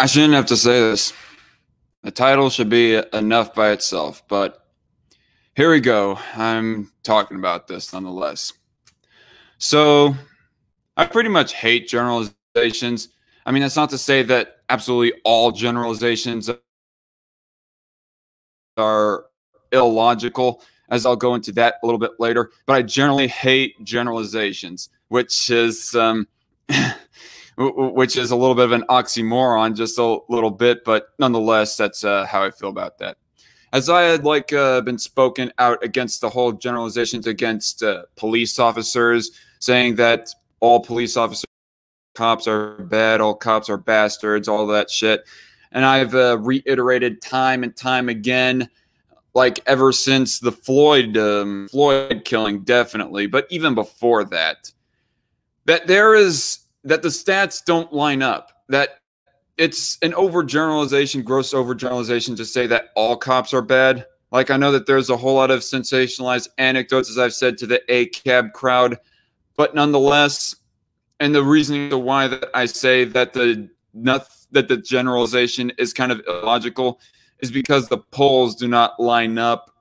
shouldn't have to say this. The title should be enough by itself, but here we go. I'm talking about this nonetheless. So, I pretty much hate generalizations. I mean, that's not to say that absolutely all generalizations are illogical, as I'll go into that a little bit later, but I generally hate generalizations, which is which is a little bit of an oxymoron, just a little bit, but nonetheless, that's how I feel about that. As I had been spoken out against the whole generalizations against police officers, saying that all police officers, cops are bad, all cops are bastards, all that shit, and I've reiterated time and time again, like ever since the Floyd killing, definitely, but even before that, that the stats don't line up, that it's an overgeneralization, gross overgeneralization to say that all cops are bad. Like, I know that there's a whole lot of sensationalized anecdotes, as I've said, to the ACAB crowd, but nonetheless, and the reasoning to why that I say that the generalization is kind of illogical is because the polls do not line up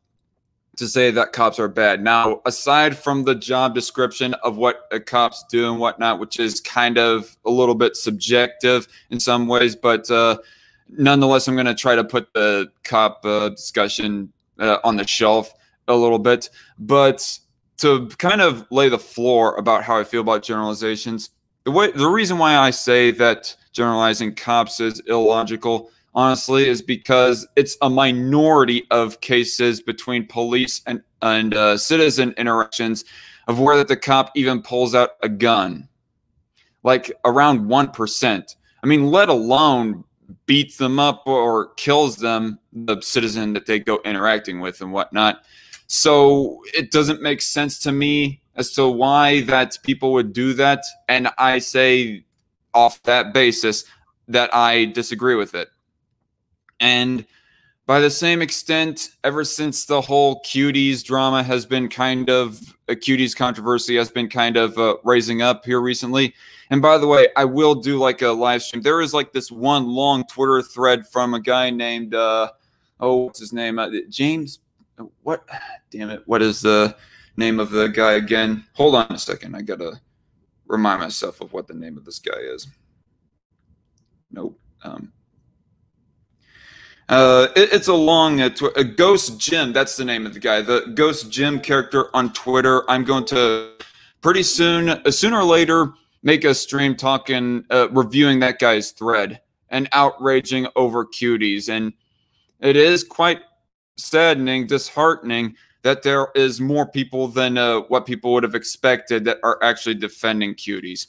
to say that cops are bad. Now, aside from the job description of what cops do and whatnot, which is kind of a little bit subjective in some ways, but nonetheless, I'm going to try to put the cop discussion on the shelf a little bit. But to kind of lay the floor about how I feel about generalizations, the reason why I say that generalizing cops is illogical, honestly, is because it's a minority of cases between police and citizen interactions of where the cop even pulls out a gun. Like around 1%. I mean, let alone beats them up or kills them, the citizen that they go interacting with and whatnot. So it doesn't make sense to me as to why that people would do that. And I say off that basis that I disagree with it. And by the same extent, ever since the whole cuties drama has been kind of, cuties controversy has been kind of raising up here recently. And by the way, I will do like a live stream. There is like this one long Twitter thread from a guy named, what's his name? James, what? Damn it. What is the name of the guy again? Hold on a second. I got to remind myself of what the name of this guy is. Nope. It's a long Ghost Jim. That's the name of the guy. The Ghost Jim character on Twitter. I'm going to pretty soon, sooner or later, make a stream talking, reviewing that guy's thread and outraging over cuties. And it is quite saddening, disheartening that there is more people than what people would have expected that are actually defending cuties.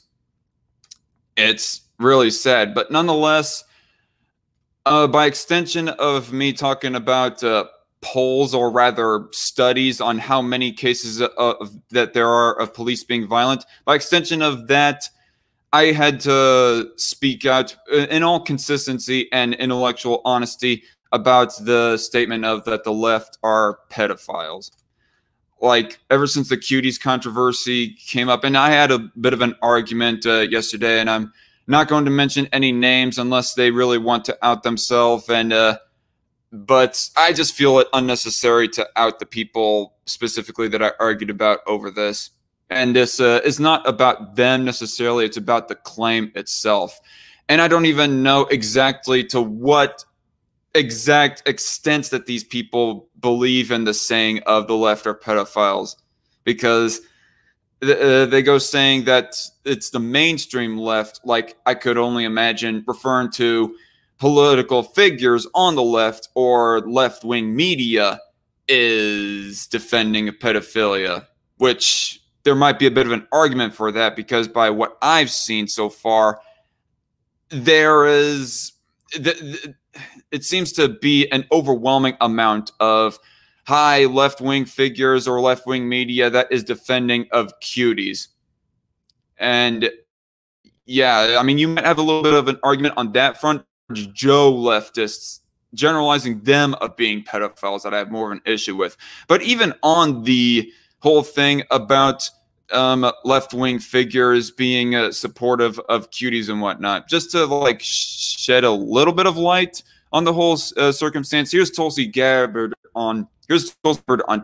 It's really sad, but nonetheless, by extension of me talking about polls, or rather studies on how many cases that there are of police being violent, by extension of that, I had to speak out in all consistency and intellectual honesty about the statement of that the left are pedophiles. Like, ever since the cuties controversy came up, and I had a bit of an argument yesterday, and I'm not going to mention any names unless they really want to out themselves, and but I just feel it unnecessary to out the people specifically that I argued about over this. And this is not about them necessarily, it's about the claim itself. And I don't even know exactly to what exact extent that these people believe in the saying of the left are pedophiles, because they go saying that it's the mainstream left, like I could only imagine referring to political figures on the left or left-wing media is defending pedophilia, which there might be a bit of an argument for that, because by what I've seen so far, there is, it seems to be an overwhelming amount of high left-wing figures or left-wing media that is defending of cuties. And yeah, I mean, you might have a little bit of an argument on that front. Joe leftists generalizing them of being pedophiles that I have more of an issue with. But even on the whole thing about left-wing figures being supportive of cuties and whatnot, just to like shed a little bit of light on the whole circumstance. Here's Tulsi Gabbard on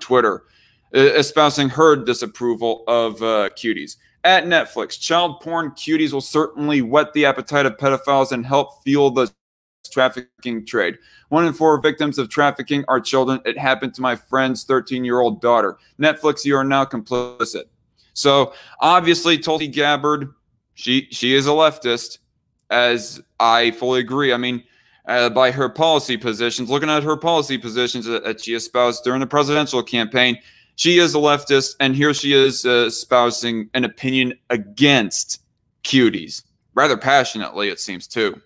Twitter, espousing her disapproval of cuties. At Netflix, child porn cuties will certainly whet the appetite of pedophiles and help fuel the trafficking trade. 1 in 4 victims of trafficking are children. It happened to my friend's 13-year-old daughter. Netflix, you are now complicit. So obviously, Tulsi Gabbard, she is a leftist, as I fully agree. I mean, by her policy positions, looking at her policy positions that she espoused during the presidential campaign, she is a leftist, and here she is espousing an opinion against cuties, rather passionately, it seems, too.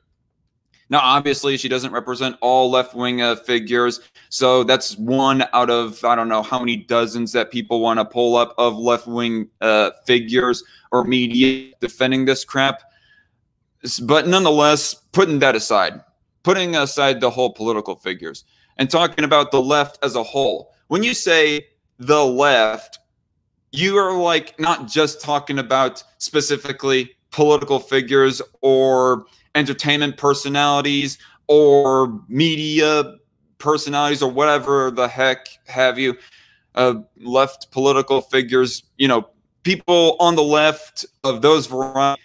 Now, obviously, she doesn't represent all left-wing figures, so that's one out of, I don't know how many dozens that people want to pull up of left-wing figures or media defending this crap. But nonetheless, putting that aside, putting aside the whole political figures, and talking about the left as a whole, when you say the left, you are like not just talking about specifically political figures or entertainment personalities or media personalities or whatever the heck have you, left political figures, you know, people on the left of those varieties.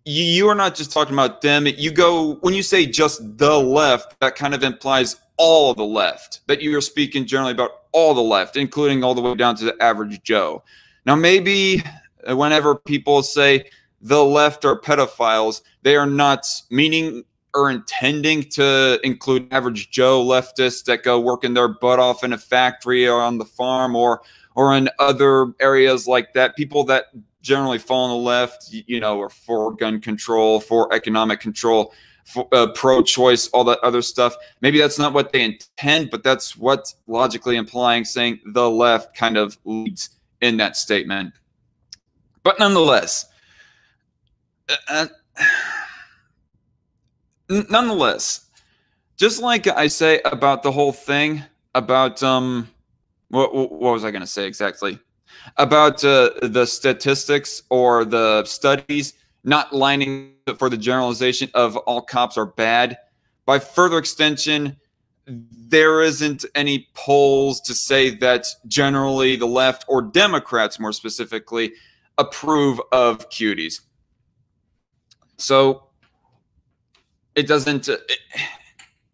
You are not just talking about them. You go, when you say just the left, that kind of implies all of the left, that you're speaking generally about all the left, including all the way down to the average Joe. Now, maybe whenever people say the left are pedophiles, they are not meaning or intending to include average Joe leftists that go working their butt off in a factory or on the farm or in other areas like that. People that generally fall on the left, you know, are for gun control, for economic control, for, pro-choice, all that other stuff. Maybe that's not what they intend, but that's what logically implying saying the left kind of leads in that statement. But nonetheless, just like I say about the whole thing about what was I going to say exactly? About the statistics or the studies not lining up for the generalization of all cops are bad. By further extension, there isn't any polls to say that generally the left or Democrats more specifically approve of cuties. So it doesn't,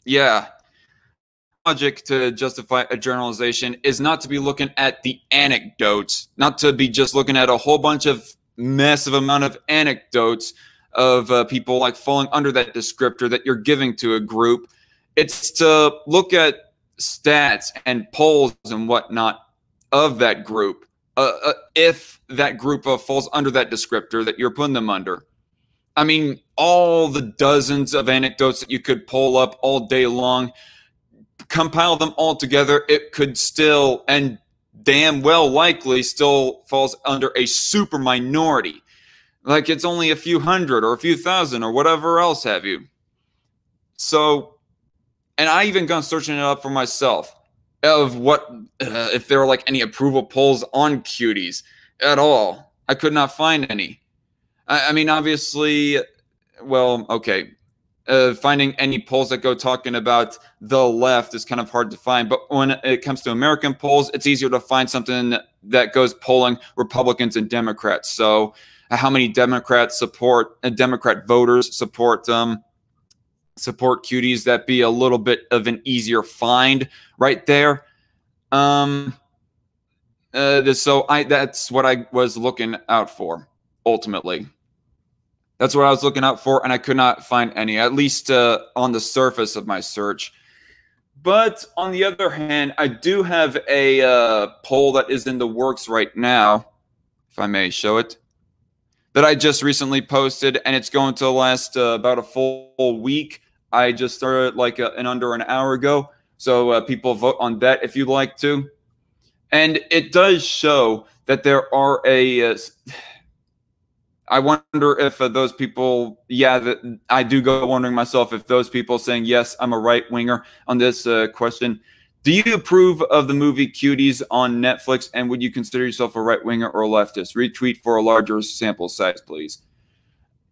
yeah. Logic to justify a generalization is not to be looking at the anecdotes, not to be just looking at a whole bunch of massive amount of anecdotes of people like falling under that descriptor that you're giving to a group. It's to look at stats and polls and whatnot of that group. If that group falls under that descriptor that you're putting them under. I mean, all the dozens of anecdotes that you could pull up all day long, compile them all together, it could still, and damn well likely, still falls under a super minority. Like it's only a few hundred or a few thousand or whatever else have you. So, and I even gone searching it up for myself of what, if there were like any approval polls on cuties at all. I could not find any. I mean, obviously, well, okay. Finding any polls that go talking about the left is kind of hard to find. But when it comes to American polls, it's easier to find something that goes polling Republicans and Democrats. So how many Democrats support, Democrat voters support cuties, that be a little bit of an easier find right there. So that's what I was looking out for, ultimately. That's what I was looking out for, and I could not find any, at least on the surface of my search. But on the other hand, I do have a poll that is in the works right now, if I may show it, that I just recently posted, and it's going to last about a full week. I just started like in under an hour ago, so people vote on that if you'd like to. And it does show that there are a... I wonder if those people, I do go wondering myself if those people saying, yes, I'm a right-winger on this question, Do you approve of the movie Cuties on Netflix, and would you consider yourself a right-winger or a leftist? Retweet for a larger sample size, please.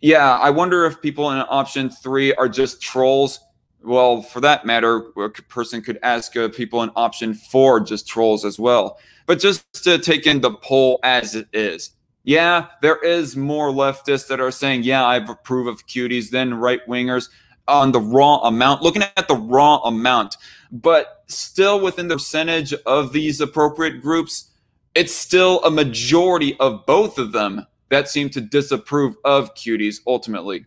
Yeah, I wonder if people in option 3 are just trolls. Well, for that matter, a person could ask people in option 4 just trolls as well. But just to take in the poll as it is, yeah, there is more leftists that are saying, yeah, I approve of Cuties than right-wingers on the raw amount, looking at the raw amount. But still within the percentage of these appropriate groups, it's still a majority of both of them that seem to disapprove of Cuties ultimately.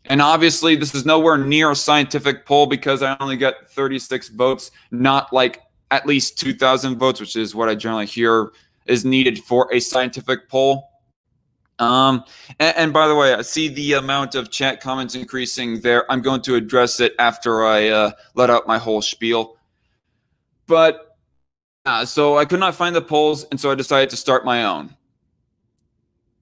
And obviously, this is nowhere near a scientific poll because I only got 36 votes, not like at least 2,000 votes, which is what I generally hear is needed for a scientific poll. And by the way, I see the amount of chat comments increasing there. I'm going to address it after I let out my whole spiel. But so I could not find the polls, and so I decided to start my own.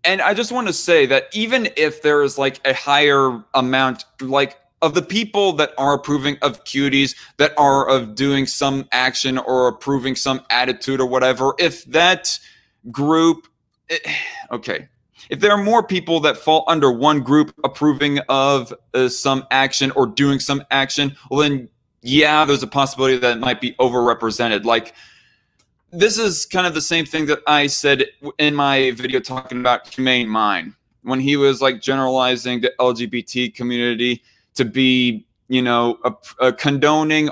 And I just want to say that even if there is like a higher amount, like of the people that are approving of Cuties, that are of doing some action or approving some attitude or whatever, if that group, okay, if there are more people that fall under one group approving of some action or doing some action, well then, yeah, there's a possibility that it might be overrepresented. Like, this is kind of the same thing that I said in my video talking about Humane Mind, when he was like generalizing the LGBT community to be, you know, a condoning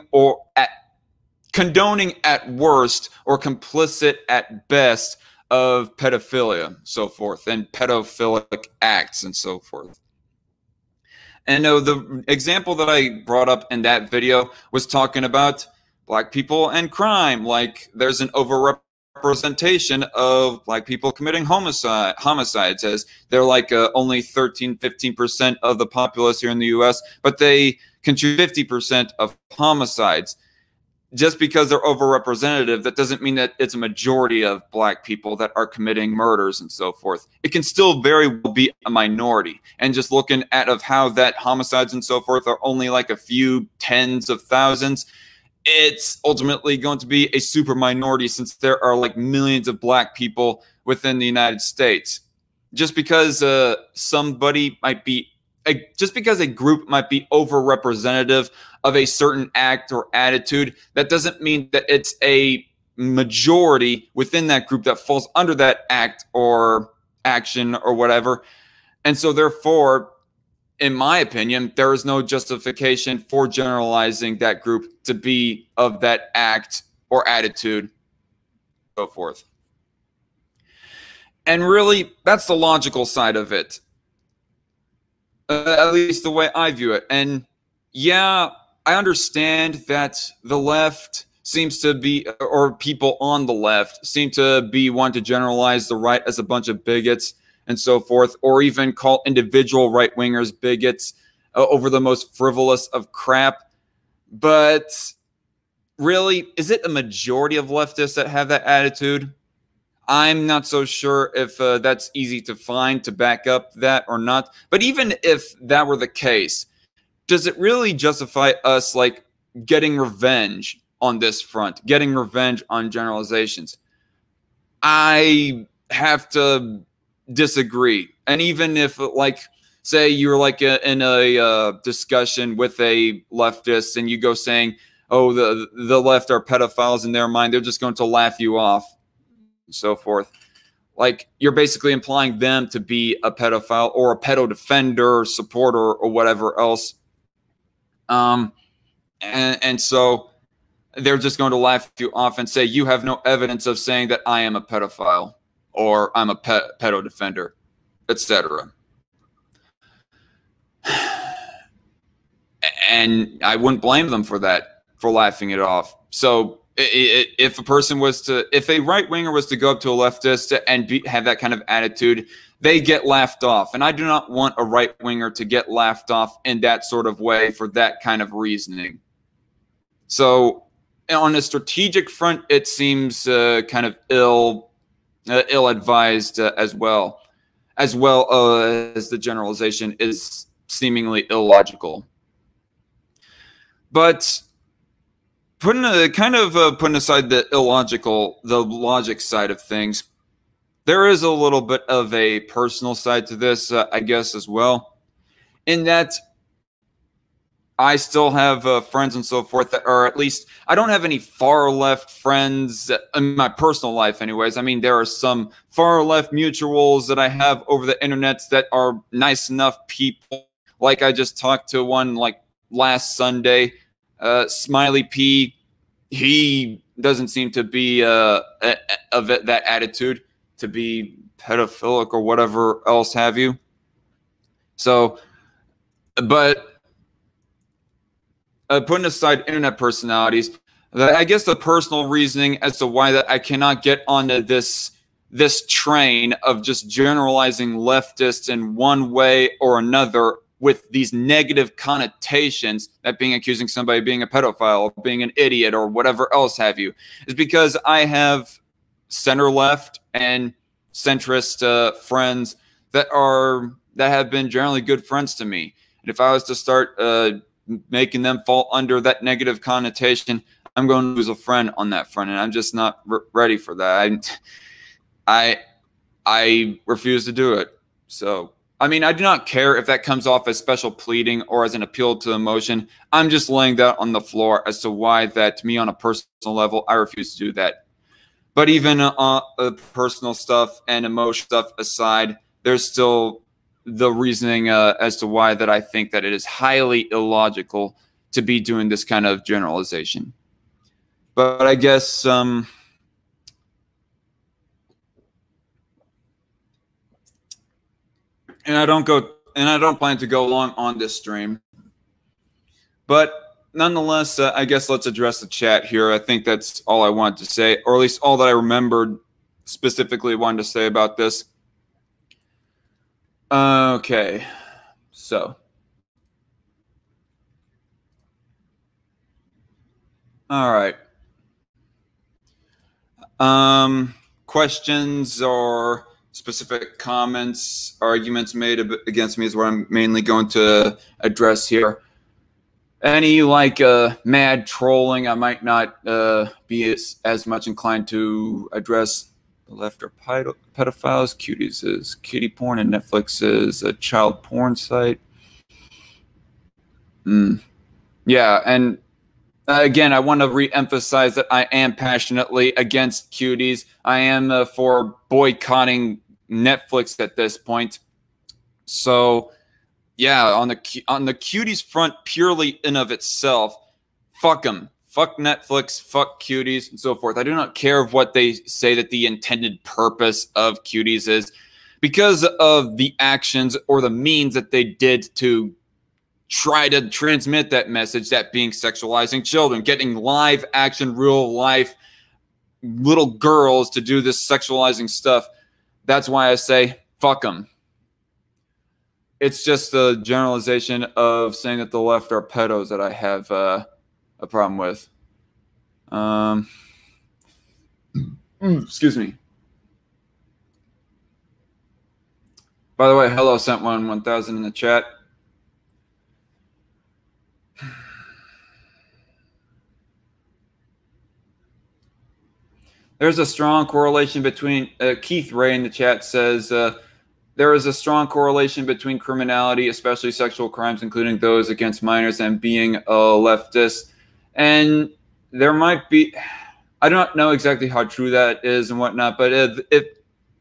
at worst or complicit at best of pedophilia, so forth, and pedophilic acts and so forth. And the example that I brought up in that video was talking about Black people and crime. Like, there's an overrepresentation of Black people committing homicides, as they're like only 13–15% of the populace here in the U.S., but they contribute 50% of homicides. Just because they're overrepresentative, that doesn't mean that it's a majority of Black people that are committing murders and so forth. It can still very well be a minority. And just looking at of how that homicides and so forth are only like a few tens of thousands, it's ultimately going to be a super minority, since there are like millions of Black people within the United States. Just because somebody might be, just because a group might be overrepresentative of a certain act or attitude, that doesn't mean that it's a majority within that group that falls under that act or action or whatever. And so therefore, in my opinion, there is no justification for generalizing that group to be of that act or attitude, so forth. And really, that's the logical side of it, at least the way I view it. And yeah, I understand that the left seems to be, or people on the left seem to be wanting to generalize the right as a bunch of bigots and so forth, or even call individual right-wingers bigots over the most frivolous of crap. But really, is it a majority of leftists that have that attitude? I'm not so sure if that's easy to find to back up that or not. But even if that were the case, does it really justify us like getting revenge on this front, getting revenge on generalizations? I have to disagree. And even if, like, say you're like in a discussion with a leftist and you go saying, oh, the left are pedophiles in their mind, they're just going to laugh you off and so forth. Like, you're basically implying them to be a pedophile or a pedo defender, supporter, or whatever else. And so they're just going to laugh you off and say, you have no evidence of saying that I am a pedophile or I'm a pedo defender, etc. And I wouldn't blame them for that, for laughing it off. So if a person was to, if a right winger was to go up to a leftist and have that kind of attitude, they get laughed off. And I do not want a right winger to get laughed off in that sort of way for that kind of reasoning. So on a strategic front, it seems kind of ill-advised as well as the generalization is seemingly illogical. But putting aside the logic side of things, there is a little bit of a personal side to this, I guess, as well, in that I still have friends and so forth that are, at least, I don't have any far left friends in my personal life anyways. I mean, there are some far left mutuals that I have over the internet that are nice enough people. Like I just talked to one like last Sunday, Smiley P. He doesn't seem to be of that attitude to be pedophilic or whatever else have you. So, but putting aside internet personalities, I guess the personal reasoning as to why that I cannot get onto this train of just generalizing leftists in one way or another with these negative connotations, that being accusing somebody of being a pedophile or being an idiot or whatever else have you, is because I have center left and centrist friends that have been generally good friends to me. And if I was to start making them fall under that negative connotation, I'm going to lose a friend on that front, and I'm just not ready for that. I refuse to do it. So, I mean, I do not care if that comes off as special pleading or as an appeal to emotion. I'm just laying that on the floor as to why that, to me, on a personal level, I refuse to do that. But even personal stuff and emotion stuff aside, there's still the reasoning as to why that I think that it is highly illogical to be doing this kind of generalization. But I guess and I don't plan to go long on this stream. But nonetheless, I guess let's address the chat here. I think that's all I wanted to say, or at least all that I remembered specifically wanted to say about this. Okay, so all right. Questions or specific comments, arguments made against me is what I'm mainly going to address here. Any like mad trolling, I might not be as much inclined to address. The left are pedophiles. Cuties is kitty porn, and Netflix is a child porn site. Yeah, and again, I want to re-emphasize that I am passionately against cuties. I am for boycotting Netflix at this point. So, yeah, on the cuties front, purely in of itself, fuck them. Fuck Netflix, fuck cuties, and so forth. I do not care of what they say that the intended purpose of cuties is, because of the actions or the means that they did to try to transmit that message, that being sexualizing children, getting live action, real life little girls to do this sexualizing stuff. That's why I say, fuck them. It's just the generalization of saying that the left are pedos that I have a problem with. Excuse me. By the way, hello, sent 1,000 in the chat. There's a strong correlation between Keith Ray in the chat says there is a strong correlation between criminality, especially sexual crimes, including those against minors, and being a leftist. And there might be, I don't know exactly how true that is and whatnot, but if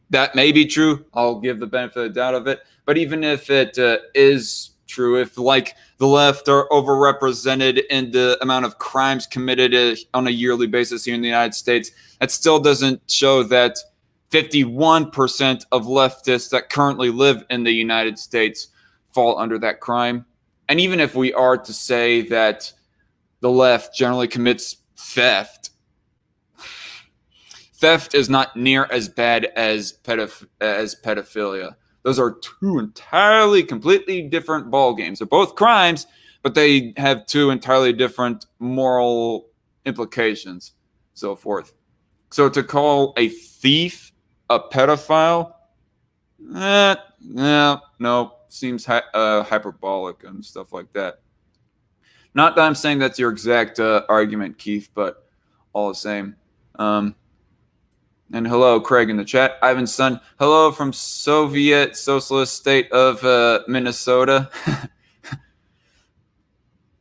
that may be true, I'll give the benefit of the doubt of it. But even if it is true, if like the left are overrepresented in the amount of crimes committed on a yearly basis here in the United States, that still doesn't show that 51% of leftists that currently live in the United States fall under that crime. And even if we are to say that the left generally commits theft, theft is not near as bad as pedophilia. Those are two entirely, completely different ball games. They're both crimes, but they have two entirely different moral implications, so forth. So to call a thief a pedophile, no, seems hyperbolic and stuff like that. Not that I'm saying that's your exact argument, Keith, but all the same. And hello, Craig in the chat. Ivan's son. Hello from Soviet Socialist State of Minnesota.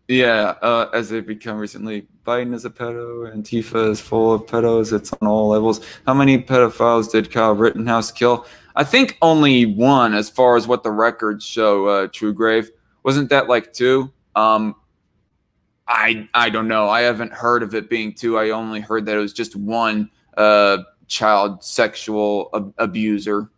Yeah, as they've become recently. Biden is a pedo, Antifa is full of pedos. It's on all levels. How many pedophiles did Kyle Rittenhouse kill? I think only one, as far as what the records show, Truegrave. Wasn't that like two? I don't know. I haven't heard of it being two. I only heard that it was just one child sexual abuser.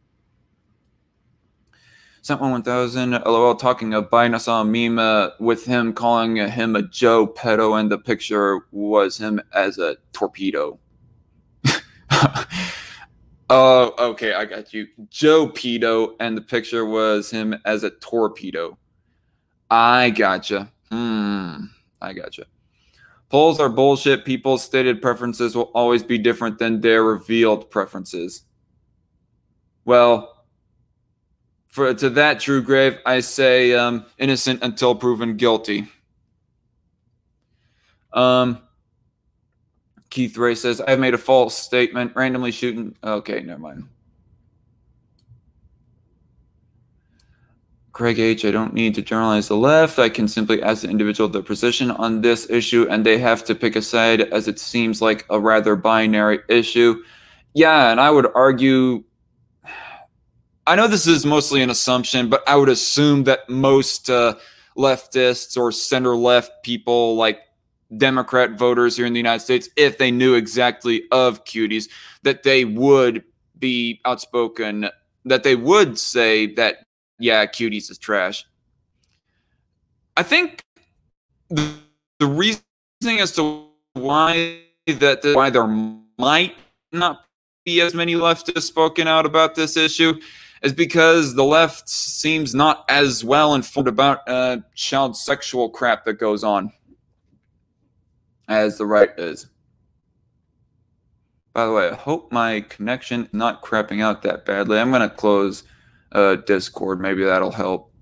Sent 1000. LOL. Talking of Biden, I saw a meme with him calling him a Joe pedo, and the picture was him as a torpedo. Oh, okay, I got you. Joe pedo, and the picture was him as a torpedo. I gotcha. I gotcha. Polls are bullshit. People's stated preferences will always be different than their revealed preferences. Well, to that, Truegrave, I say innocent until proven guilty. Keith Ray says, I've made a false statement. Randomly shooting. Okay, never mind. Craig H., I don't need to generalize the left. I can simply ask the individual their position on this issue, and they have to pick a side, as it seems like a rather binary issue. Yeah, and I would argue, I know this is mostly an assumption, but I would assume that most leftists or center-left people, like Democrat voters here in the United States, if they knew exactly of cuties, that they would be outspoken, that they would say that, yeah, cuties is trash. I think the reasoning as to why there might not be as many leftists spoken out about this issue is because the left seems not as well informed about child sexual crap that goes on as the right is. By the way, I hope my connection is not crapping out that badly. I'm going to close Discord. Maybe that'll help.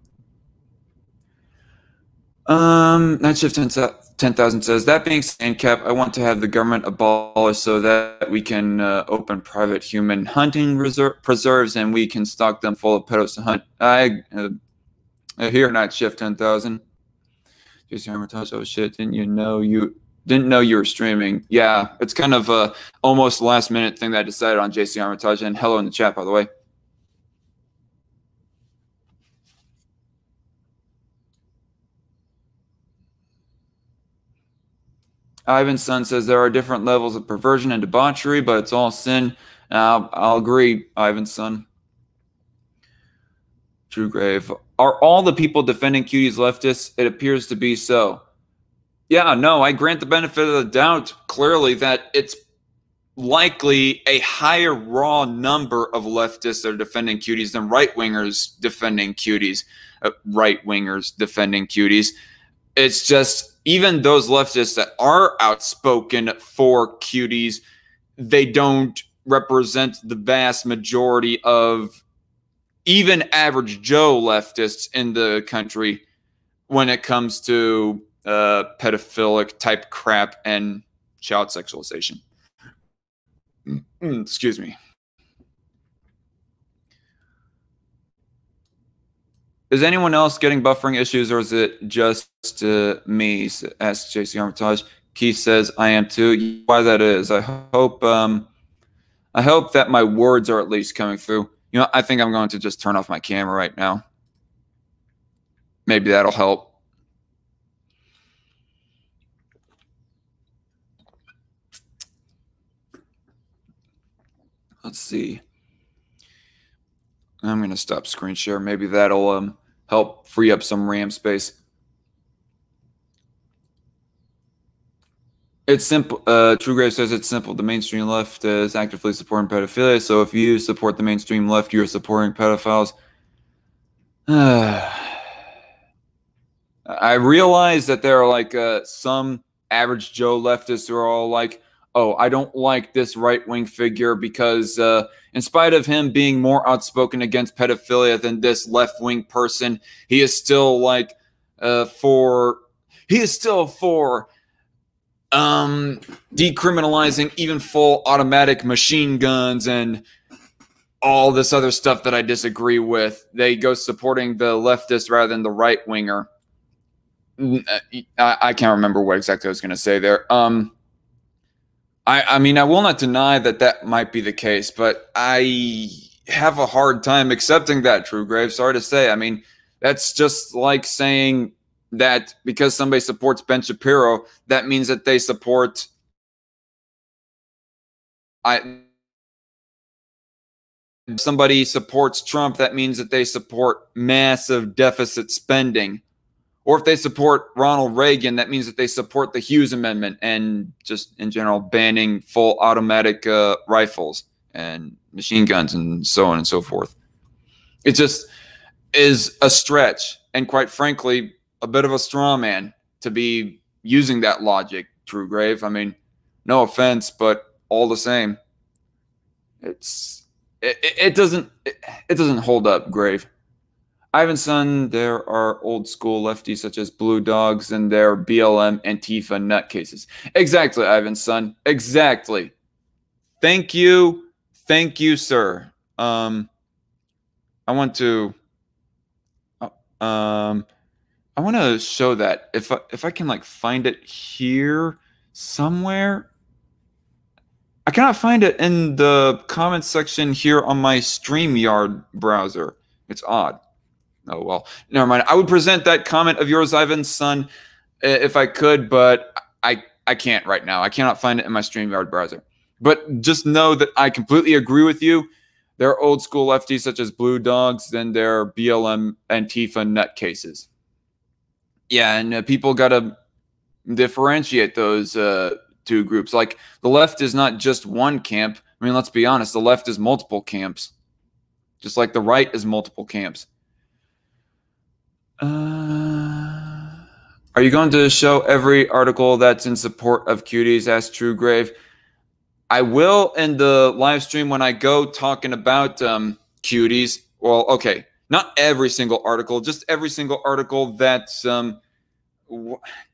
Night Shift 10,000 says, that being said, Cap, I want to have the government abolished so that we can open private human hunting preserves and we can stock them full of pedos to hunt. I hear Night Shift 10,000. JC Armitage, oh shit, didn't know you were streaming. Yeah, it's kind of a almost last minute thing that I decided on, JC Armitage, and hello in the chat, by the way. Ivan's son says there are different levels of perversion and debauchery, but it's all sin. I'll agree, Ivan's son. Truegrave. Are all the people defending cuties leftists? It appears to be so. Yeah, no, I grant the benefit of the doubt clearly that it's likely a higher raw number of leftists that are defending cuties than right-wingers defending cuties. It's just, even those leftists that are outspoken for cuties, they don't represent the vast majority of even average Joe leftists in the country when it comes to pedophilic type crap and child sexualization. Excuse me. Is anyone else getting buffering issues, or is it just me? Asks JC Armitage. Keith says, I am too. Why that is, I hope that my words are at least coming through. You know, I think I'm going to just turn off my camera right now. Maybe that'll help. Let's see. I'm going to stop screen share. Maybe that'll help free up some RAM space. It's simple. Truegrave says it's simple. The mainstream left is actively supporting pedophilia. So if you support the mainstream left, you're supporting pedophiles. I realize that there are like some average Joe leftists who are all like, oh, I don't like this right-wing figure because in spite of him being more outspoken against pedophilia than this left-wing person, he is still like he is still for decriminalizing even full automatic machine guns and all this other stuff that I disagree with. They go supporting the leftist rather than the right winger. I can't remember what exactly I was going to say there. I mean, I will not deny that that might be the case, but I have a hard time accepting that, Truegrave. Sorry to say. I mean, that's just like saying that because somebody supports Ben Shapiro, that means that they support somebody supports Trump, that means that they support massive deficit spending. Or if they support Ronald Reagan, that means that they support the Hughes Amendment and just in general banning full automatic rifles and machine guns and so on and so forth. It just is a stretch and, quite frankly, a bit of a straw man to be using that logic, Truegrave. I mean, no offense, but all the same, it doesn't hold up, Grave. Ivan's son, there are old school lefties such as Blue Dogs and their BLM Antifa nutcases. Exactly, Ivan's son. Exactly. Thank you. Thank you, sir. I want to show that if I can like find it here somewhere. I cannot find it in the comments section here on my StreamYard browser. It's odd. Oh, well, never mind. I would present that comment of yours, Ivan's son, if I could, but I can't right now. I cannot find it in my StreamYard browser. But just know that I completely agree with you. There are old school lefties such as Blue Dogs, then there are BLM Antifa nutcases. Yeah, and people got to differentiate those two groups. Like, the left is not just one camp. I mean, let's be honest. The left is multiple camps, just like the right is multiple camps. Are you going to show every article that's in support of cuties? Asked Truegrave. I will in the live stream when I go talking about cuties. Well, okay, not every single article, just every single article that's damn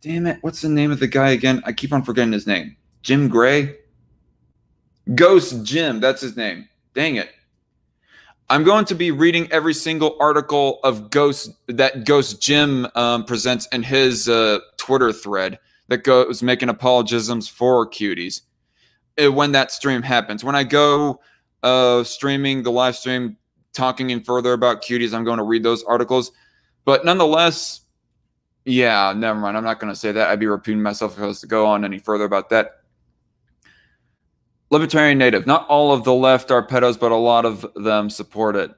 it, what's the name of the guy again? I keep on forgetting his name. Jim Gray? Ghost Jim, that's his name. Dang it. I'm going to be reading every single article of Ghost Jim presents in his Twitter thread that goes making apologisms for cuties when that stream happens. When I go streaming the live stream, talking in further about cuties, I'm going to read those articles. But nonetheless, yeah, never mind. I'm not going to say that. I'd be repeating myself if I was to go on any further about that. Libertarian Native. Not all of the left are pedos, but a lot of them support it.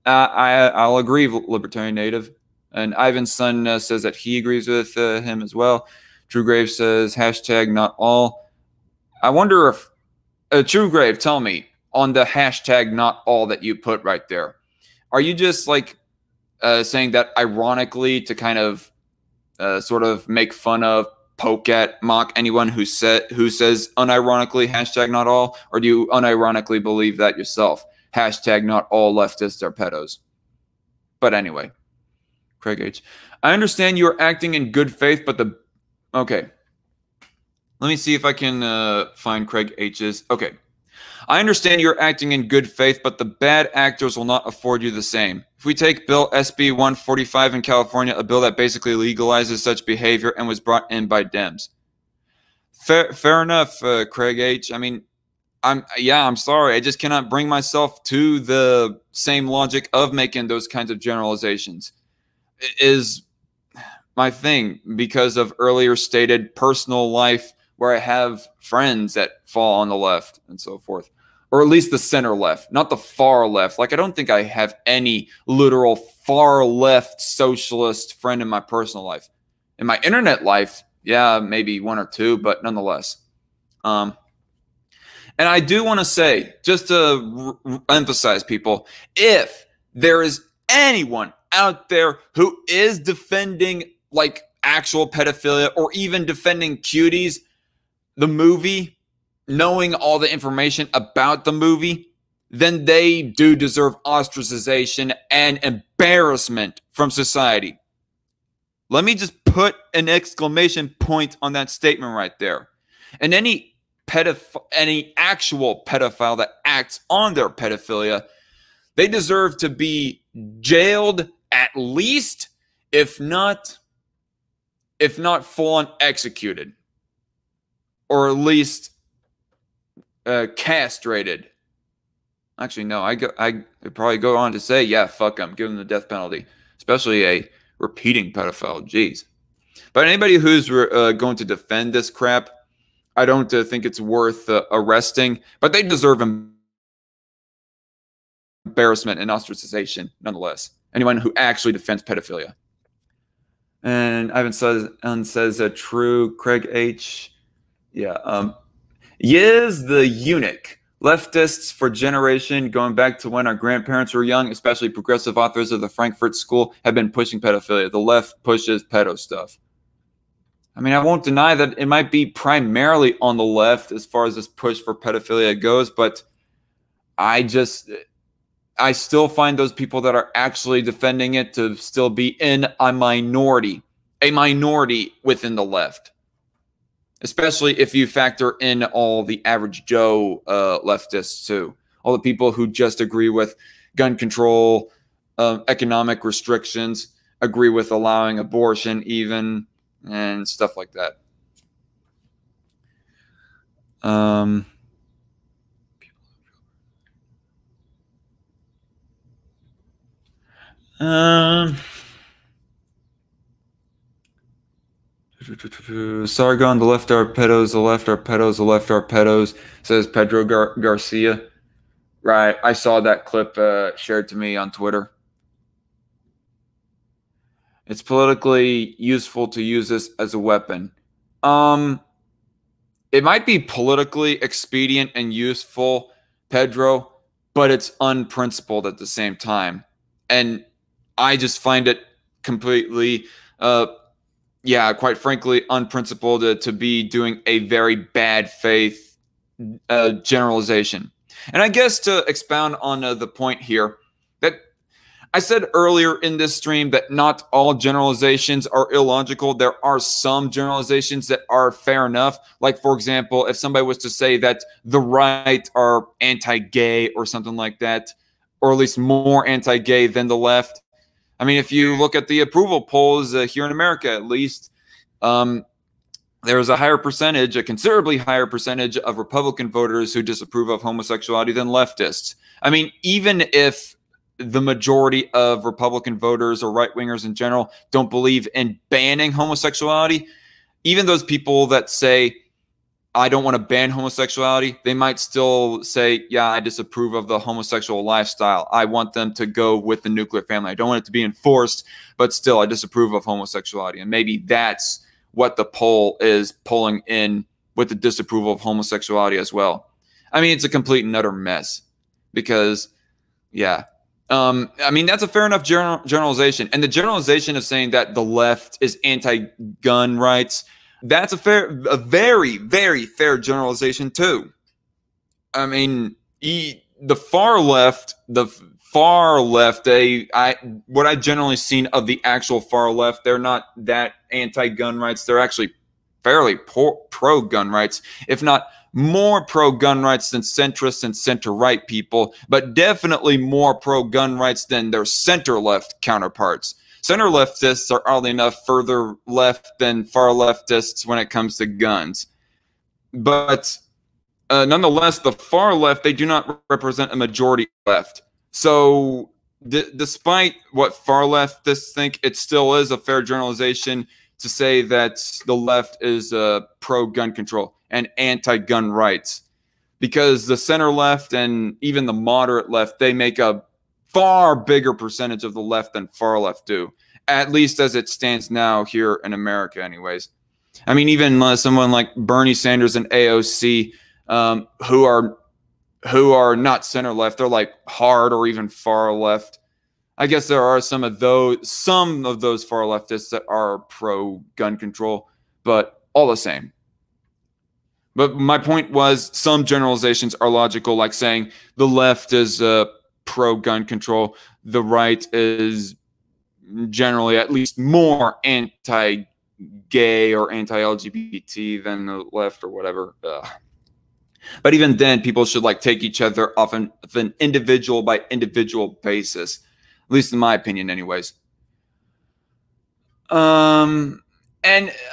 I'll agree, Libertarian Native. And Ivan's son says that he agrees with him as well. Truegrave says, hashtag not all. I wonder if, Truegrave, tell me, on the hashtag not all that you put right there, are you just like saying that ironically to kind of sort of make fun of, poke at, mock anyone who says unironically hashtag not all, or do you unironically believe that yourself? Hashtag not all leftists are pedos. But anyway, Craig H. I understand you are acting in good faith, but the... Okay. Let me see if I can find Craig H's. Okay. I understand you're acting in good faith, but the bad actors will not afford you the same. If we take Bill SB 145 in California, a bill that basically legalizes such behavior and was brought in by Dems. Fair enough, Craig H. I mean, I'm sorry. I just cannot bring myself to the same logic of making those kinds of generalizations. It is my thing because of earlier stated personal life where I have friends that fall on the left and so forth. Or at least the center left, not the far left. Like, I don't think I have any literal far left socialist friend in my personal life. In my internet life, yeah, maybe one or two, but nonetheless. And I do want to say, just to emphasize, people, if there is anyone out there who is defending like actual pedophilia or even defending Cuties, the movie, knowing all the information about the movie, then they do deserve ostracization and embarrassment from society. Let me just put an exclamation point on that statement right there. And any actual pedophile that acts on their pedophilia, they deserve to be jailed at least, if not full on executed, or at least castrated. Actually, no, I probably go on to say, yeah, fuck them, give them the death penalty, especially a repeating pedophile. Jeez. But anybody who's going to defend this crap, I don't think it's worth arresting, but they deserve embarrassment and ostracization nonetheless. Anyone who actually defends pedophilia. And Ivan says true. Craig H. Yeah. Yes, the eunuch. Leftists for generation, going back to when our grandparents were young, especially progressive authors of the Frankfurt School, have been pushing pedophilia. The left pushes pedo stuff. I mean, I won't deny that it might be primarily on the left as far as this push for pedophilia goes, but I still find those people that are actually defending it to still be in a minority within the left. Especially if you factor in all the average Joe leftists too. All the people who just agree with gun control, economic restrictions, agree with allowing abortion even, and stuff like that. Sargon, the left are pedos, the left are pedos, the left are pedos, says Pedro Garcia. Right, I saw that clip shared to me on Twitter. It's politically useful to use this as a weapon. It might be politically expedient and useful, Pedro, but it's unprincipled at the same time. And I just find it completely yeah, quite frankly, unprincipled to be doing a very bad faith generalization. And I guess to expound on the point here, that I said earlier in this stream that not all generalizations are illogical. There are some generalizations that are fair enough. Like, for example, if somebody was to say that the right are anti-gay or something like that, or at least more anti-gay than the left, I mean, if you look at the approval polls here in America, at least, there's a higher percentage, a considerably higher percentage of Republican voters who disapprove of homosexuality than leftists. I mean, even if the majority of Republican voters or right-wingers in general don't believe in banning homosexuality, even those people that say, I don't want to ban homosexuality, they might still say, yeah, I disapprove of the homosexual lifestyle. I want them to go with the nuclear family. I don't want it to be enforced, but still I disapprove of homosexuality. And maybe that's what the poll is pulling in with the disapproval of homosexuality as well. I mean, it's a complete and utter mess because, yeah. I mean, that's a fair enough generalization. And the generalization of saying that the left is anti-gun rights, that's a very, very fair generalization too. I mean, the far left, what I've generally seen of the actual far left, they're not that anti-gun rights. They're actually fairly pro-gun rights, if not more pro-gun rights than centrist and center-right people, but definitely more pro-gun rights than their center-left counterparts. Center leftists are oddly enough further left than far leftists when it comes to guns. But nonetheless, the far left, they do not represent a majority left. So despite what far leftists think, it still is a fair generalization to say that the left is pro-gun control and anti-gun rights. Because the center left and even the moderate left, they make a far bigger percentage of the left than far left do, at least as it stands now here in America anyways. I mean, even someone like Bernie Sanders and AOC, who are not center left, they're like hard or even far left. I guess there are some of those far leftists that are pro gun control, but all the same. But my point was, some generalizations are logical, like saying the left is pro-gun control, the right is generally at least more anti-gun gay or anti-LGBT than the left or whatever. Ugh. But even then, people should like take each other off an individual by individual basis, at least in my opinion, anyways. And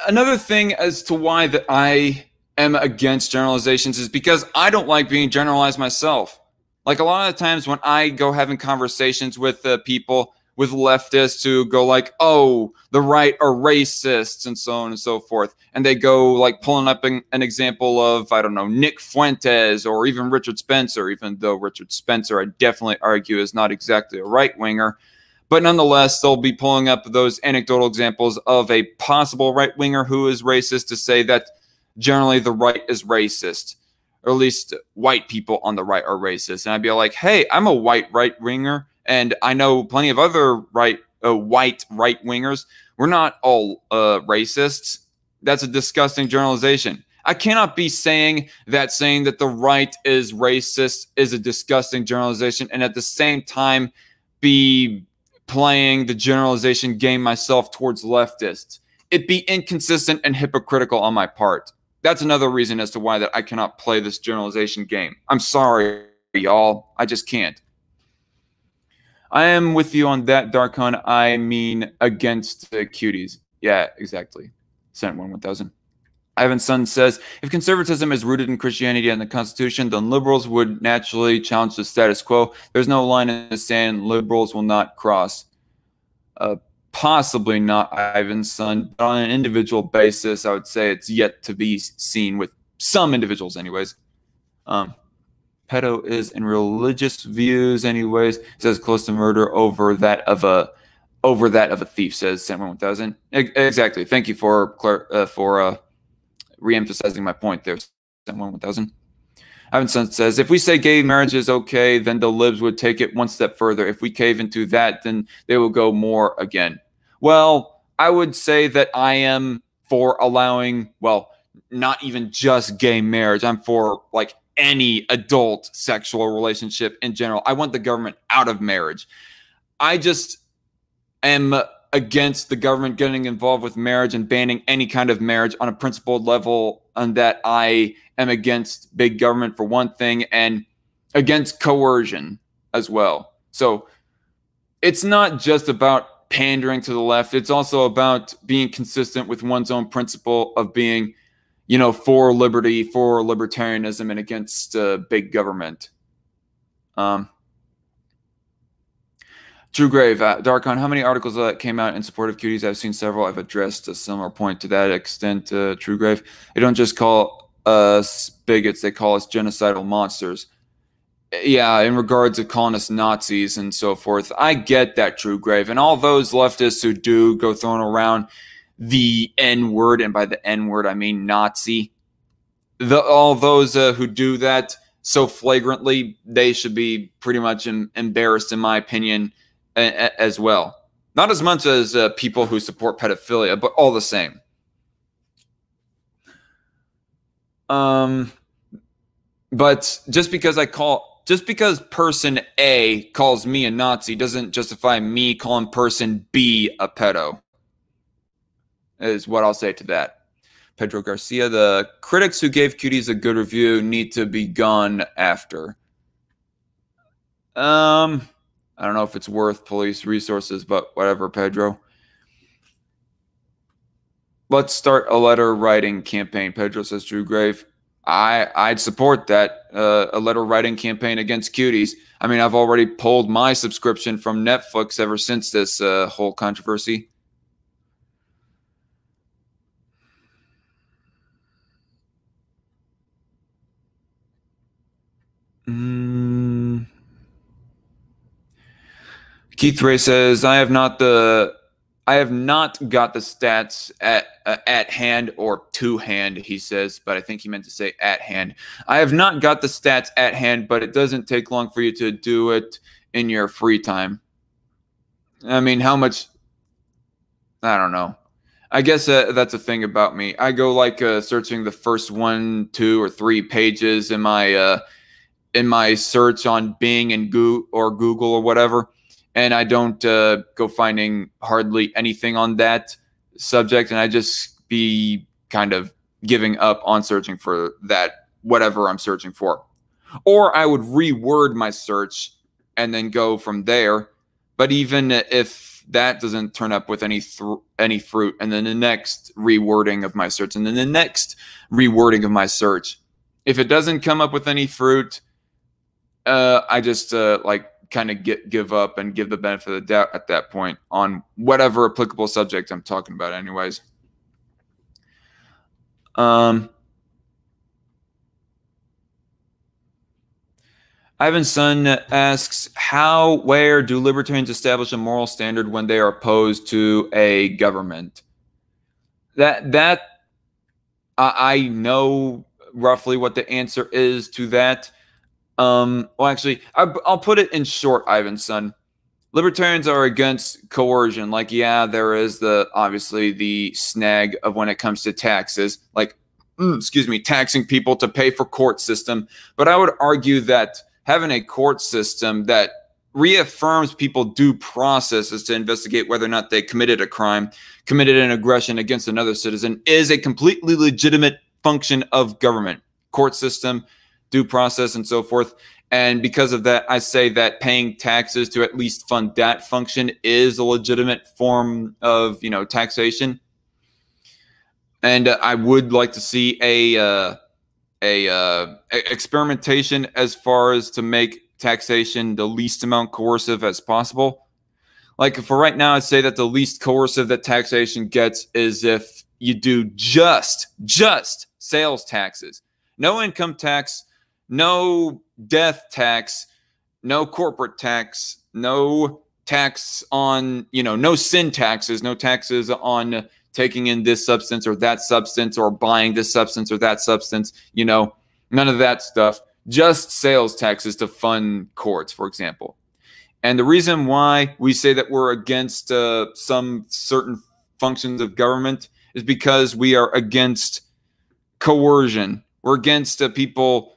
another thing as to why that I am against generalizations is because I don't like being generalized myself. Like a lot of the times when I go having conversations with people, with leftists who go like, oh, the right are racists and so on and so forth. And they go like pulling up an example of, I don't know, Nick Fuentes or even Richard Spencer, even though Richard Spencer, I definitely argue, is not exactly a right-winger. But nonetheless, they'll be pulling up those anecdotal examples of a possible right-winger who is racist to say that generally the right is racist, or at least white people on the right are racist. And I'd be like, hey, I'm a white right-winger, and I know plenty of other white right-wingers. We're not all racists. That's a disgusting generalization. I cannot be saying that the right is racist is a disgusting generalization, and at the same time be playing the generalization game myself towards leftists. It'd be inconsistent and hypocritical on my part. That's another reason as to why that I cannot play this generalization game. I'm sorry, y'all. I just can't. I am with you on that, Darkon. I mean against the cuties. Yeah, exactly. Senate 1000. Ivan Sun says, if conservatism is rooted in Christianity and the Constitution, then liberals would naturally challenge the status quo. There's no line in the sand liberals will not cross. Possibly not, Ivan Sun, but on an individual basis, I would say it's yet to be seen with some individuals anyways. Pedo is in religious views anyways. Says close to murder over that of a thief, says Senate 1000. Exactly. Thank you for re-emphasizing my point there, Senate 1000. Ivan Sun says, if we say gay marriage is okay, then the libs would take it one step further. If we cave into that, then they will go more again. Well, I would say that I am for allowing, well, not even just gay marriage. I'm for like any adult sexual relationship in general. I want the government out of marriage. I just am against the government getting involved with marriage and banning any kind of marriage on a principled level, and that I am against big government for one thing and against coercion as well. So it's not just about pandering to the left. It's also about being consistent with one's own principle of being, you know, for liberty, for libertarianism, and against big government. Truegrave, Darkon, how many articles that came out in support of cuties? I've seen several. I've addressed a similar point to that extent, Truegrave. They don't just call us bigots, they call us genocidal monsters. Yeah, in regards to calling us Nazis and so forth. I get that, Truegrave. And all those leftists who do go throwing around the N-word, and by the N-word I mean Nazi, all those who do that so flagrantly, they should be pretty much embarrassed, in my opinion, as well. Not as much as people who support pedophilia, but all the same. But just because person A calls me a Nazi doesn't justify me calling person B a pedo, is what I'll say to that. Pedro Garcia, the critics who gave cuties a good review need to be gone after. I don't know if it's worth police resources, but whatever, Pedro. Let's start a letter writing campaign, Pedro says Truegrave. I'd support that, a letter writing campaign against cuties. I mean, I've already pulled my subscription from Netflix ever since this whole controversy. Keith Ray says, I have not got the stats at hand or to hand, he says, but I think he meant to say at hand. I have not got the stats at hand, but it doesn't take long for you to do it in your free time. I mean, how much? I don't know. I guess that's a thing about me. I go like searching the first 1, 2, or 3 pages in my search on Bing and Google or whatever. And I don't go finding hardly anything on that. subject, and I just be kind of giving up on searching for that, whatever I'm searching for. Or I would reword my search and then go from there. But even if that doesn't turn up with any fruit, and then the next rewording of my search, and then the next rewording of my search, if it doesn't come up with any fruit, I just like kind of give up and give the benefit of the doubt at that point on whatever applicable subject I'm talking about anyways. Ivan's son asks, where do libertarians establish a moral standard when they are opposed to a government? That I know roughly what the answer is to that. Well, actually, I'll put it in short, Ivan's son. Libertarians are against coercion. Like, yeah, there is obviously the snag of when it comes to taxes, like, taxing people to pay for court system. But I would argue that having a court system that reaffirms people due processes to investigate whether or not they committed a crime, committed an aggression against another citizen, is a completely legitimate function of government. Court system, due process, and so forth. And because of that, I say that paying taxes to at least fund that function is a legitimate form of, taxation. And I would like to see a experimentation as far as to make taxation the least amount coercive as possible. Like, for right now, I'd say that the least coercive that taxation gets is if you do just sales taxes. No income tax, no death tax, no corporate tax, no tax on, no sin taxes, no taxes on taking in this substance or that substance or buying this substance or that substance, none of that stuff. Just sales taxes to fund courts, for example. And the reason why we say that we're against some certain functions of government is because we are against coercion. We're against people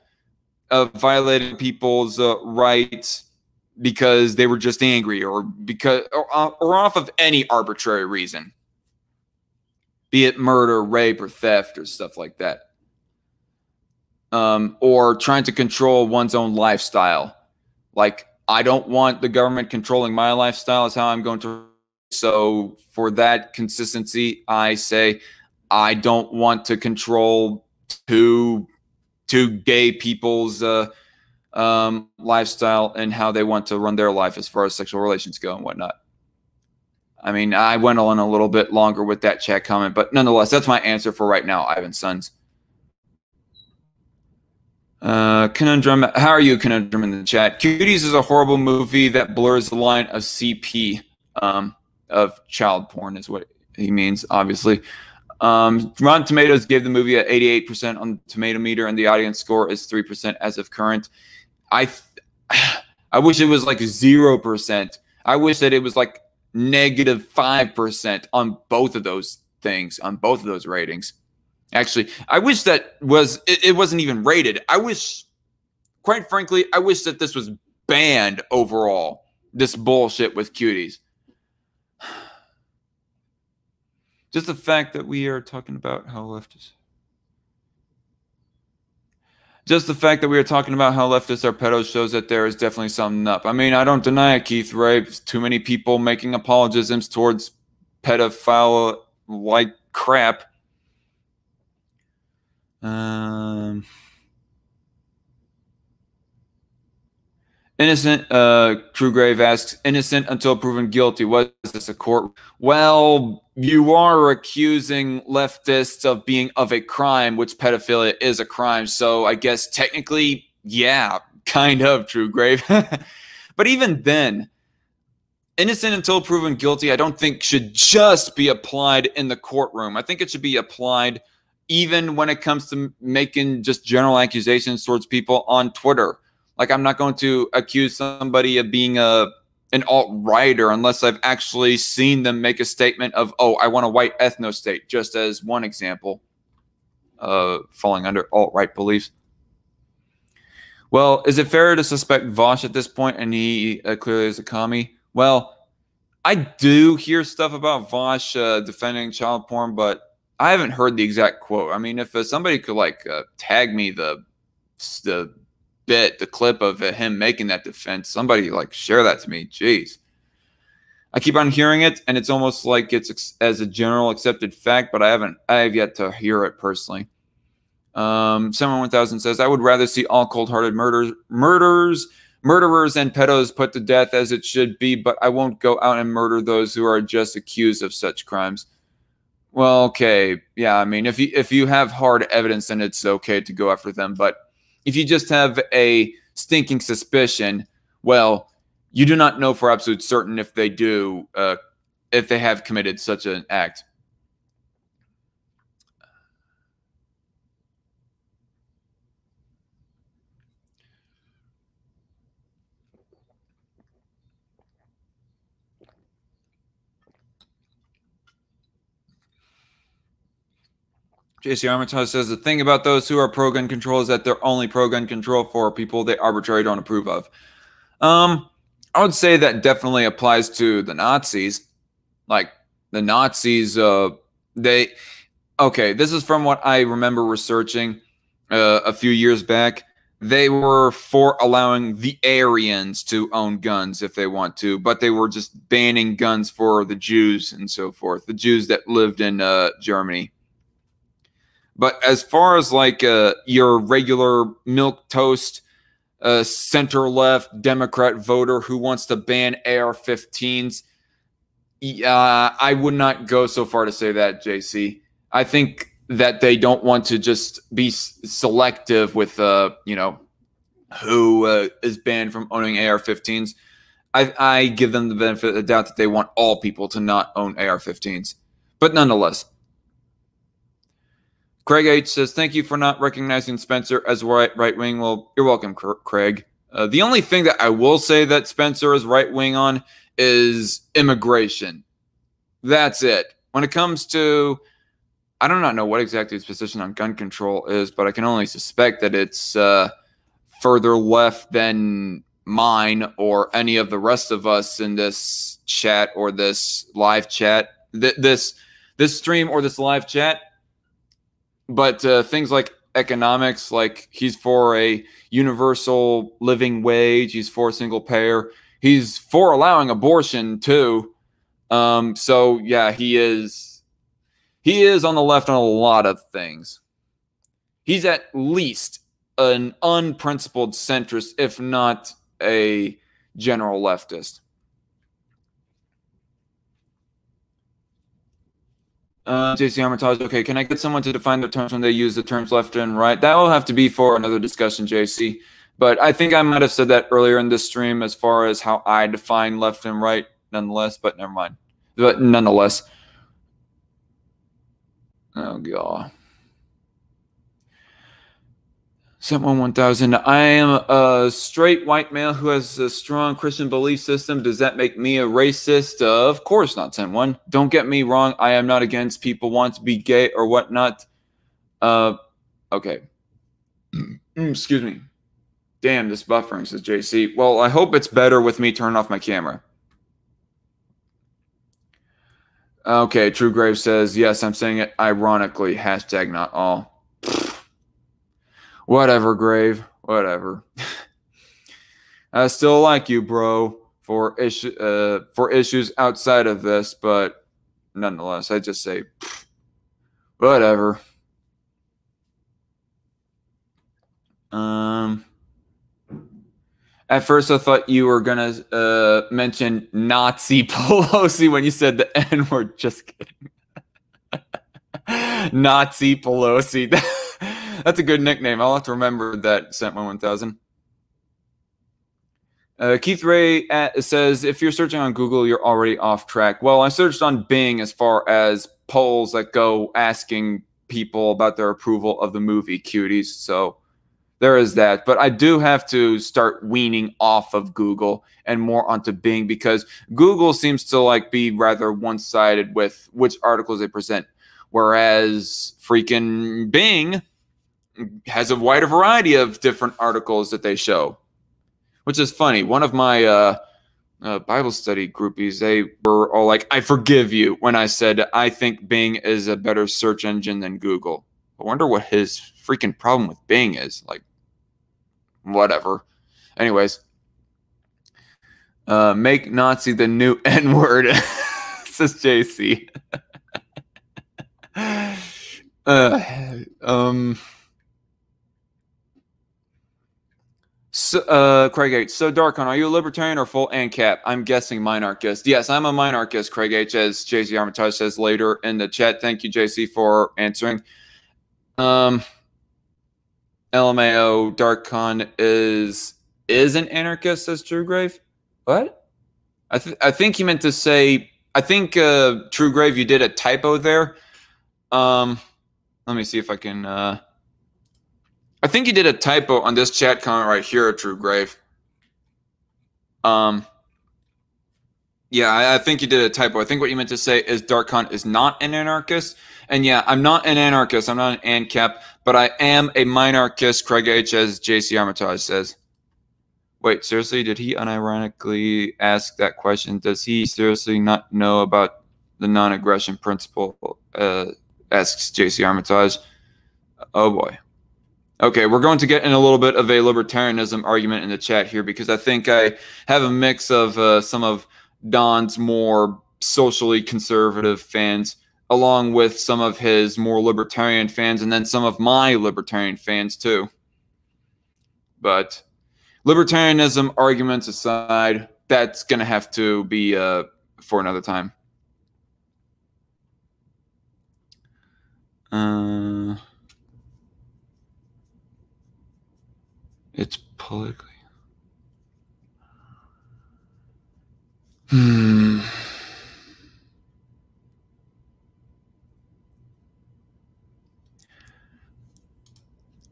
violating people's rights because they were just angry or off of any arbitrary reason, be it murder, rape, or theft, or stuff like that. Or trying to control one's own lifestyle. Like, I don't want the government controlling my lifestyle is how I'm going to. So for that consistency, I say I don't want to control two gay people's lifestyle and how they want to run their life as far as sexual relations go and whatnot. I mean, I went on a little bit longer with that chat comment, but nonetheless, that's my answer for right now, Ivan Sons. Conundrum, how are you, Conundrum, in the chat? Cuties is a horrible movie that blurs the line of CP, of child porn is what he means, obviously. Rotten Tomatoes gave the movie an 88% on the Tomato Meter, and the audience score is 3% as of current. I wish it was like 0%. I wish that it was like -5% on both of those things, on both of those ratings. Actually, I wish that it wasn't even rated. I wish, quite frankly, I wish that this was banned overall, this bullshit with cuties. Just the fact that we are talking about how leftists. Just the fact that we are talking about how leftists are pedos shows that there is definitely something up. I mean, I don't deny it, Keith, right? Too many people making apologisms towards pedophile-like crap. Innocent, Truegrave asks, innocent until proven guilty. What is this, a court? Well, you are accusing leftists of being of a crime, which pedophilia is a crime. So I guess technically, yeah, kind of, Truegrave. But even then, innocent until proven guilty, I don't think should just be applied in the courtroom. I think it should be applied even when it comes to making just general accusations towards people on Twitter. Like, I'm not going to accuse somebody of being an alt-righter unless I've actually seen them make a statement of, oh, I want a white ethno-state, just as one example falling under alt-right beliefs. Well, is it fair to suspect Vaush at this point, and he clearly is a commie? Well, I do hear stuff about Vosh defending child porn, but I haven't heard the exact quote. I mean, if somebody could like tag me the the clip of him making that defense, somebody like share that to me. Jeez. I keep on hearing it, and it's almost like it's as a general accepted fact, but I have yet to hear it personally. 1000 says, I would rather see all cold-hearted murderers and pedos put to death as it should be, but I won't go out and murder those who are just accused of such crimes. Well, okay. Yeah, I mean, if you have hard evidence, then it's okay to go after them. But if you just have a stinking suspicion, well, you do not know for absolute certain if they do, if they have committed such an act. JC Armitage says the thing about those who are pro-gun control is that they're only pro-gun control for people they arbitrarily don't approve of. I would say that definitely applies to the Nazis. Like the Nazis, this is from what I remember researching a few years back. They were for allowing the Aryans to own guns if they want to, but they were just banning guns for the Jews and so forth, the Jews that lived in Germany. But as far as like your regular milquetoast center-left Democrat voter who wants to ban AR-15s, I would not go so far to say that, JC. I think that they don't want to just be selective with, who is banned from owning AR-15s. I give them the benefit of the doubt that they want all people to not own AR-15s. But nonetheless, Craig H. says, thank you for not recognizing Spencer as right-wing. Well, you're welcome, Craig. The only thing that I will say that Spencer is right-wing on is immigration. That's it. When it comes to, I do not know what exactly his position on gun control is, but I can only suspect that it's further left than mine or any of the rest of us in this chat or this live chat, this stream or this live chat. But things like economics, like he's for a universal living wage, he's for single payer, he's for allowing abortion too. So yeah, he is on the left on a lot of things. He's at least an unprincipled centrist, if not a general leftist. JC Armitage, okay, can I get someone to define the terms when they use the terms left and right? That will have to be for another discussion, JC. But I think I might have said that earlier in this stream as far as how I define left and right, nonetheless, but never mind. But nonetheless. Oh, God. 1000. I am a straight white male who has a strong Christian belief system. Does that make me a racist? Of course not, 101. Don't get me wrong. I am not against people want to be gay or whatnot. Okay. Excuse me. Damn, this buffering, says JC. Well, I hope it's better with me turning off my camera. Okay, True Grave says, yes, I'm saying it ironically. Hashtag not all. Whatever, Grave. Whatever. I still like you, bro, for issues outside of this, but nonetheless, I just say, whatever. At first, I thought you were gonna mention Nazi Pelosi when you said the N word. Just kidding. Nazi Pelosi. That's a good nickname. I'll have to remember that. Sent 1000. Keith Ray says, if you're searching on Google, you're already off track. Well, I searched on Bing as far as polls that go asking people about their approval of the movie Cuties. So there is that. But I do have to start weaning off of Google and more onto Bing, because Google seems to like be rather one-sided with which articles they present, whereas freaking Bing has a wider variety of different articles that they show, which is funny. One of my Bible study groupies, they were all like, I forgive you, when I said I think Bing is a better search engine than Google. I wonder what his freaking problem with Bing is. Like, whatever. Anyways, make Nazi the new N-word, says JC. Craig H. So, Darkon, are you a libertarian or full ANCAP? I'm guessing minarchist. Yes, I'm a minarchist, Craig H., as JC Armitage says later in the chat. Thank you, JC, for answering. LMAO, Darkon is an anarchist, says Truegrave. What? I think he meant to say, I think, Truegrave, you did a typo there. Let me see if I can, I think you did a typo on this chat comment right here, Truegrave. Yeah, I think you did a typo. I think what you meant to say is Darkon is not an anarchist. And yeah, I'm not an anarchist. I'm not an ANCAP, but I am a minarchist, Craig H., as JC Armitage says. Wait, seriously? Did he unironically ask that question? Does he seriously not know about the non-aggression principle? Asks JC Armitage. Oh, boy. Okay, we're going to get in a little bit of a libertarianism argument in the chat here because I think I have a mix of some of Don's more socially conservative fans along with some of his more libertarian fans and then some of my libertarian fans too. But libertarianism arguments aside, that's going to have to be for another time. It's politically.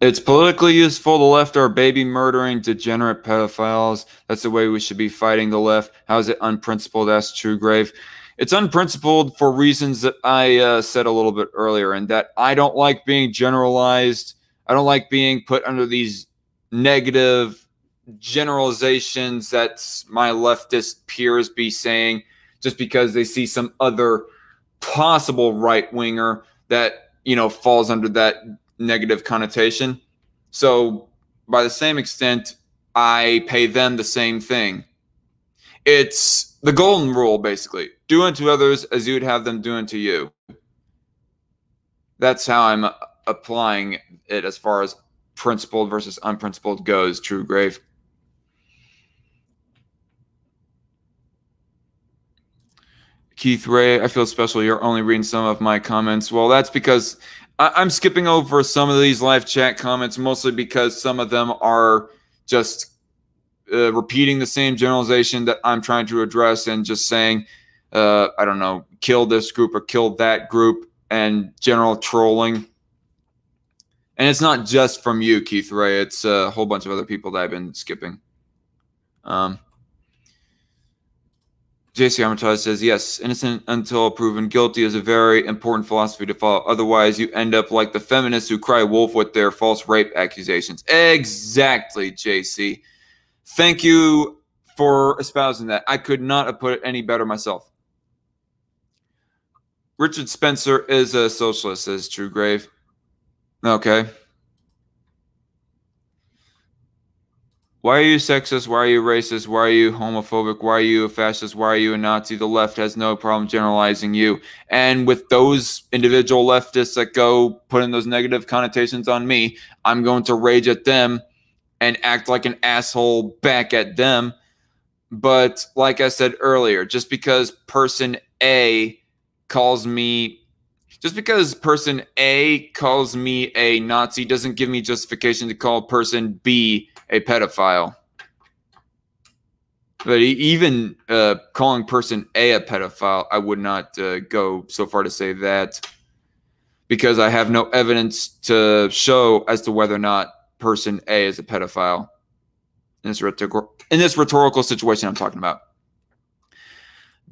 It's politically useful. The left are baby murdering degenerate pedophiles. That's the way we should be fighting the left. How is it unprincipled? Asked Truegrave. It's unprincipled for reasons that I said a little bit earlier, and that I don't like being generalized. I don't like being put under these negative generalizations that my leftist peers be saying just because they see some other possible right-winger that, you know, falls under that negative connotation. So by the same extent, I pay them the same thing. It's the golden rule, basically. Do unto others as you would have them do unto you. That's how I'm applying it as far as principled versus unprincipled goes, Truegrave. Keith Ray, I feel special. You're only reading some of my comments. Well, that's because I'm skipping over some of these live chat comments, mostly because some of them are just repeating the same generalization that I'm trying to address and just saying, I don't know, kill this group or kill that group and general trolling. And it's not just from you, Keith Ray. It's a whole bunch of other people that I've been skipping. JC Armitage says, yes, innocent until proven guilty is a very important philosophy to follow. Otherwise, you end up like the feminists who cry wolf with their false rape accusations. Exactly, JC. Thank you for espousing that. I could not have put it any better myself. Richard Spencer is a socialist, says Truegrave. Okay. Why are you sexist? Why are you racist? Why are you homophobic? Why are you a fascist? Why are you a Nazi? The left has no problem generalizing you. And with those individual leftists that go putting those negative connotations on me, I'm going to rage at them and act like an asshole back at them. But like I said earlier, just because person A calls me a Nazi doesn't give me justification to call person B a pedophile. But even calling person A a pedophile, I would not go so far to say that, because I have no evidence to show as to whether or not person A is a pedophile in this rhetorical situation I'm talking about.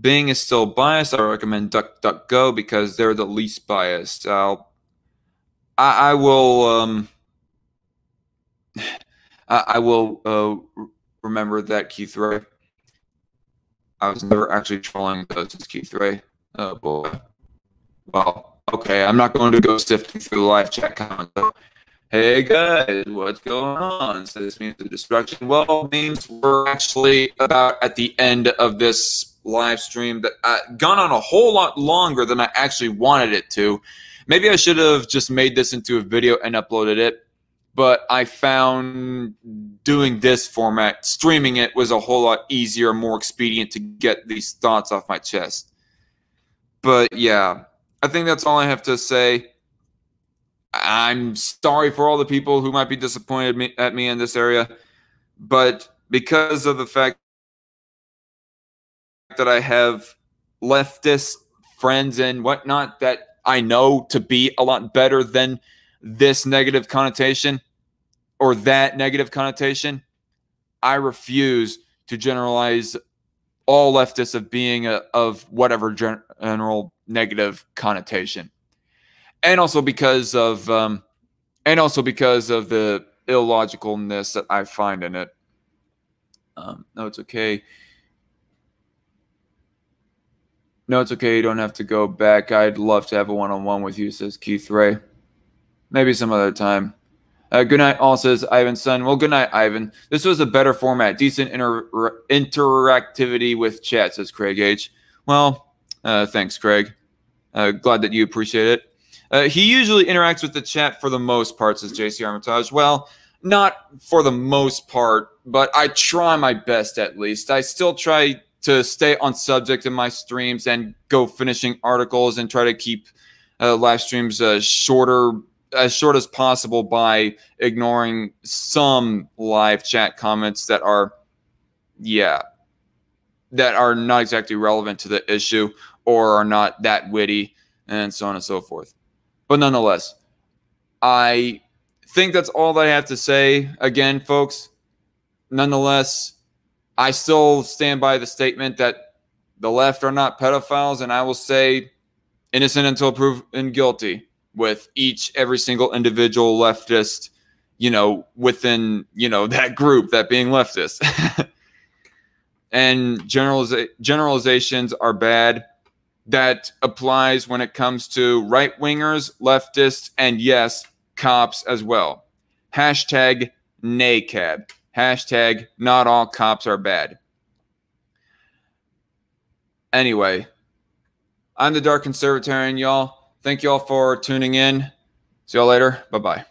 Bing is still biased. I recommend DuckDuckGo because they're the least biased. I will remember that, Keith Ray. I was never actually trolling those as Keith Ray. Oh boy. Well, okay, I'm not going to go sifting through the live chat comments. Hey guys, what's going on? So this means the destruction. Well, memes were actually about at the end of this live stream that gone on a whole lot longer than I actually wanted it to. Maybe I should have just made this into a video and uploaded it, but I found doing this format, streaming it, was a whole lot easier, more expedient to get these thoughts off my chest. But yeah, I think that's all I have to say. I'm sorry for all the people who might be disappointed at me in this area, but because of the fact that I have leftist friends and whatnot that I know to be a lot better than this negative connotation or that negative connotation, I refuse to generalize all leftists of being of whatever general negative connotation. And also because of the illogicalness that I find in it. No, it's okay. No, it's okay. You don't have to go back. I'd love to have a one-on-one with you, says Keith Ray. Maybe some other time. Good night, all, says Ivan's son. Well, good night, Ivan. This was a better format. Decent interactivity with chat, says Craig H. Well, thanks, Craig. Glad that you appreciate it. He usually interacts with the chat for the most part, says JC Armitage. Well, not for the most part, but I try my best at least. I still try to stay on subject in my streams and go finishing articles and try to keep live streams as short as possible by ignoring some live chat comments that are not exactly relevant to the issue or are not that witty and so on and so forth. But nonetheless, I think that's all that I have to say. Again, folks, nonetheless, I still stand by the statement that the left are not pedophiles, and I will say innocent until proven guilty with every single individual leftist, within, that group, that being leftist. And generalizations are bad. That applies when it comes to right-wingers, leftists, and yes, cops as well. Hashtag NACAB. Hashtag not all cops are bad. Anyway, I'm the Dark Conservatarian, y'all. Thank y'all for tuning in. See y'all later. Bye-bye.